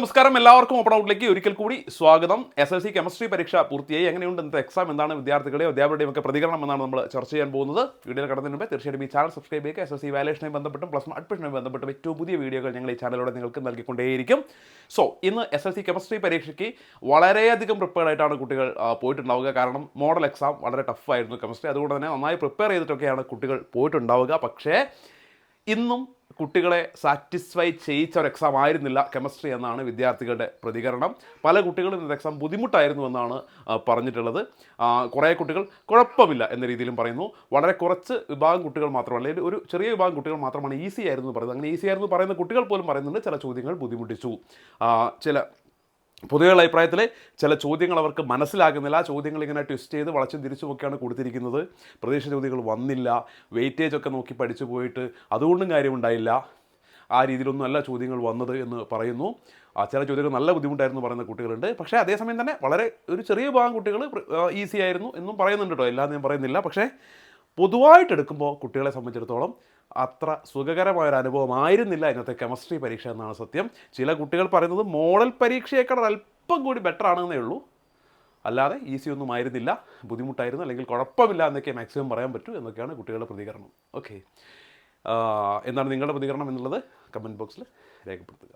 നമസ്കാരം, എല്ലാവർക്കും ഓപ്പൺ ഔട്ടിലേക്ക് ഒരിക്കൽ കൂടി സ്വാഗതം. SSLC കെമിസ്ട്രി പരീക്ഷ പൂർത്തിയായി. എങ്ങനെയുണ്ട് ഇന്നത്തെ എക്സാം? എന്താണ് വിദ്യാർത്ഥികളുടെയും അധ്യാപകരുടെയും ഒക്കെ പ്രതികരണം എന്നാണ് നമ്മൾ ചർച്ച ചെയ്യാൻ പോകുന്നത്. വീഡിയോയിൽ കടന്നതിന് മുമ്പ് തീർച്ചയായിട്ടും ഈ ചാനൽ സബ്സ്ക്രൈബ് ചെയ്യുക. SSLC വാല്യുവേഷനുമായി ബന്ധപ്പെട്ടും പ്ലസ് അഡ്മിഷനുമായി ബന്ധപ്പെട്ടും ഏറ്റവും പുതിയ വീഡിയോകൾ ഞങ്ങൾ ഈ ചാനലിലൂടെ നിങ്ങൾക്ക് നൽകിക്കൊണ്ടേയിരിക്കും. സോ ഇന്ന് SSLC കെമിസ്ട്രി പരീക്ഷയ്ക്ക് വളരെയധികം പ്രിപ്പയർഡ് ആയിട്ടാണ് കുട്ടികൾ പോയിട്ടുണ്ടാവുക. കാരണം മോഡൽ എക്സാം വളരെ ടഫായിരുന്നു കെമിസ്ട്രി. അതുകൊണ്ട് തന്നെ നന്നായി പ്രിപ്പയർ ചെയ്തിട്ടൊക്കെയാണ് കുട്ടികൾ പോയിട്ടുണ്ടാവുക. പക്ഷേ ഇന്നും കുട്ടികളെ സാറ്റിസ്ഫൈ ചെയ്യിച്ച ഒരു എക്സാം ആയിരുന്നില്ല കെമിസ്ട്രി എന്നാണ് വിദ്യാർത്ഥികളുടെ പ്രതികരണം. പല കുട്ടികളും ഇന്നത്തെ എക്സാം ബുദ്ധിമുട്ടായിരുന്നു എന്നാണ് പറഞ്ഞിട്ടുള്ളത്. കുറേ കുട്ടികൾ കുഴപ്പമില്ല എന്ന രീതിയിലും പറയുന്നു. വളരെ കുറച്ച് വിഭാഗം കുട്ടികൾ മാത്രമല്ല, അല്ലെങ്കിൽ ഒരു ചെറിയ വിഭാഗം കുട്ടികൾ മാത്രമാണ് ഈസി ആയിരുന്നു പറയുന്നത്. അങ്ങനെ ഈസി ആയിരുന്നു പറയുന്ന കുട്ടികൾ പോലും പറയുന്നുണ്ട് ചില ചോദ്യങ്ങൾ ബുദ്ധിമുട്ടിച്ചു. ചില പൊതുവെയുള്ള അഭിപ്രായത്തിൽ ചില ചോദ്യങ്ങൾ അവർക്ക് മനസ്സിലാകുന്നില്ല. ചോദ്യങ്ങൾ ഇങ്ങനെ ട്വിസ്റ്റ് ചെയ്ത് വളച്ചും തിരിച്ചുമൊക്കെയാണ് കൊടുത്തിരിക്കുന്നത്. പ്രതീക്ഷിച്ച ചോദ്യങ്ങൾ വന്നില്ല, വെയിറ്റേജ് ഒക്കെ നോക്കി പഠിച്ചു പോയിട്ട് അതുകൊണ്ടും കാര്യമുണ്ടായില്ല, ആ രീതിയിലൊന്നും അല്ല ചോദ്യങ്ങൾ വന്നത് എന്ന് പറയുന്നു. ചില ചോദ്യങ്ങൾ നല്ല ബുദ്ധിമുട്ടായിരുന്നു പറയുന്ന കുട്ടികളുണ്ട്. പക്ഷേ അതേസമയം തന്നെ വളരെ ഒരു ചെറിയ ഭാഗം കുട്ടികൾ ഈസി ആയിരുന്നു എന്നും പറയുന്നുണ്ട് കേട്ടോ. എല്ലാം ഞാൻ പറയുന്നില്ല. പക്ഷേ പൊതുവായിട്ടെടുക്കുമ്പോൾ കുട്ടികളെ സംബന്ധിച്ചിടത്തോളം അത്ര സുഖകരമായൊരു അനുഭവമായിരുന്നില്ല ഇന്നത്തെ കെമിസ്ട്രി പരീക്ഷ എന്നാണ് സത്യം. ചില കുട്ടികൾ പറയുന്നത് മോഡൽ പരീക്ഷയേക്കാൾ അല്പം കൂടി ബെറ്റർ ആണെന്നേ ഉള്ളൂ, അല്ലാതെ ഈസി ഒന്നും ആയിരുന്നില്ല, ബുദ്ധിമുട്ടായിരുന്നു, അല്ലെങ്കിൽ കുഴപ്പമില്ല എന്നൊക്കെ മാക്സിമം പറയാൻ പറ്റൂ എന്നൊക്കെയാണ് കുട്ടികളുടെ പ്രതികരണം. ഓക്കെ, എന്താണ് നിങ്ങളുടെ പ്രതികരണം എന്നുള്ളത് കമൻറ്റ് ബോക്സിൽ രേഖപ്പെടുത്തുക.